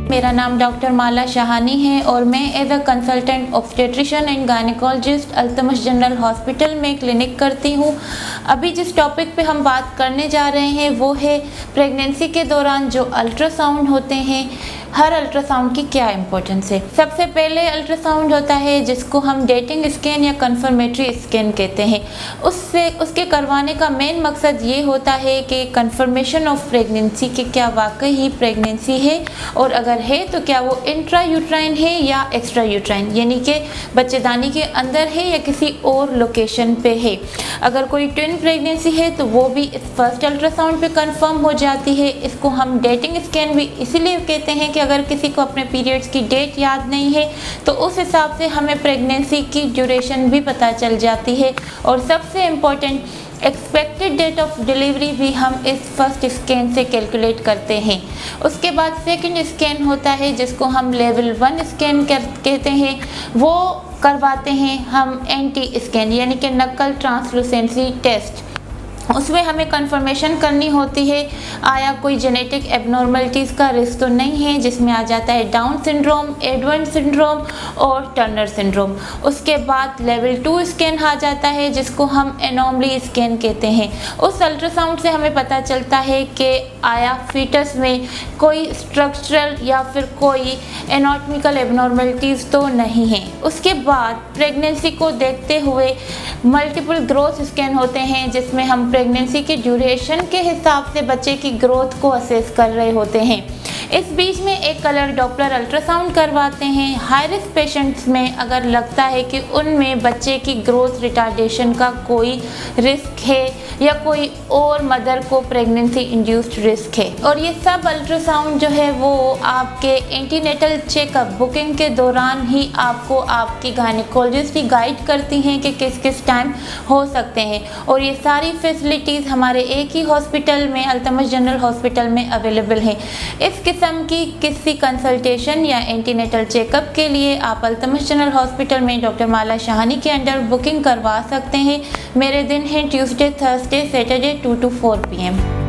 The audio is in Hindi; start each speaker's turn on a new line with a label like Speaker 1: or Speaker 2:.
Speaker 1: मेरा नाम डॉक्टर माला शाहानी है और मैं as a consultant obstetrician and gynaecologist Altamash general hospital में क्लिनिक करती हूँ। अभी जिस टॉपिक पे हम बात करने जा रहे हैं वो है प्रेगनेंसी के दौरान जो अल्ट्रासाउंड होते हैं, हर अल्ट्रासाउंड की क्या इंपॉर्टेंस है। सबसे पहले अल्ट्रासाउंड होता है जिसको हम डेटिंग स्कैन या कंफर्मेटरी स्कैन कहते हैं। उसके करवाने का मेन मकसद ये होता है कि कंफर्मेशन ऑफ प्रेगनेंसी कि क्या वाकई ही प्रेगनेंसी है और अगर है तो क्या वो इंट्रा यूट्राइन है या एक्स्ट्रा यूट्राइन, यानी कि बच्चेदानी के अंदर है या किसी और लोकेशन पे है। अगर कोई ट्विन प्रेगनेंसी है तो वो भी इस फर्स्ट अल्ट्रासाउंड पे कंफर्म हो जाती है। इसको हम डेटिंग स्कैन भी इसीलिए कहते हैं कि अगर किसी को अपने पीरियड्स की डेट याद नहीं है तो उस हिसाब से हमें प्रेगनेंसी की ड्यूरेशन भी पता चल जाती है। और सबसे important expected date of delivery भी हम इस फर्स्ट स्कैन से कैलकुलेट करते हैं। उसके बाद सेकंड स्कैन होता है जिसको हम लेवल 1 स्कैन कहते हैं। वो करवाते हैं हम एंटी स्कैन यानी कि नकल ट्रांसलूसेंसी टेस्ट। उसमें हमें कंफर्मेशन करनी होती है आया कोई जेनेटिक एबनॉर्मलिटीज़ का रिस्क तो नहीं है, जिसमें आ जाता है डाउन सिंड्रोम, एडवन सिंड्रोम और टर्नर सिंड्रोम। उसके बाद लेवल 2 स्कैन आ जाता है जिसको हम एनोमली स्कैन कहते हैं। उस अल्ट्रासाउंड से हमें पता चलता है कि आया फीटस में कोई स्ट्रक्चरल या फिर कोई एनाटॉमिकल एबनॉर्मलिटीज़ तो नहीं है। उसके बाद प्रेगनेंसी को देखते हुए मल्टीपल ग्रोथ स्कैन होते हैं जिसमें हम प्रेगनेंसी की ड्यूरेशन के हिसाब से बच्चे की ग्रोथ को असेस कर रहे होते हैं। इस बीच में एक कलर डॉपलर अल्ट्रासाउंड करवाते हैं। हाई रिस्क पेशेंट्स में अगर लगता है कि उनमें बच्चे की ग्रोथ रिटार्डेशन का कोई रिस्क है या कोई और मदर को प्रेगनेंसी इंड्यूस्ड रिस्क है। और ये सब अल्ट्रासाउंड जो है वो आपके एंटीनेटल चेकअप बुकिंग के दौरान ही आपको आपकी गायनेकोलॉजिस्ट ही गाइड करती हैं कि किस किस टाइम हो सकते हैं। और ये सारी फैसिलिटीज़ हमारे एक ही हॉस्पिटल में अल्तमश जनरल हॉस्पिटल में अवेलेबल हैं। इस किस्म की किसी कंसल्टेशन या एंटीनेटल चेकअप के लिए आप अल्तमश जनरल हॉस्पिटल में डॉक्टर माला शाहानी के अंडर बुकिंग करवा सकते हैं। मेरे दिन हैं Tuesday, Thursday, Saturday 2 to 4 PM।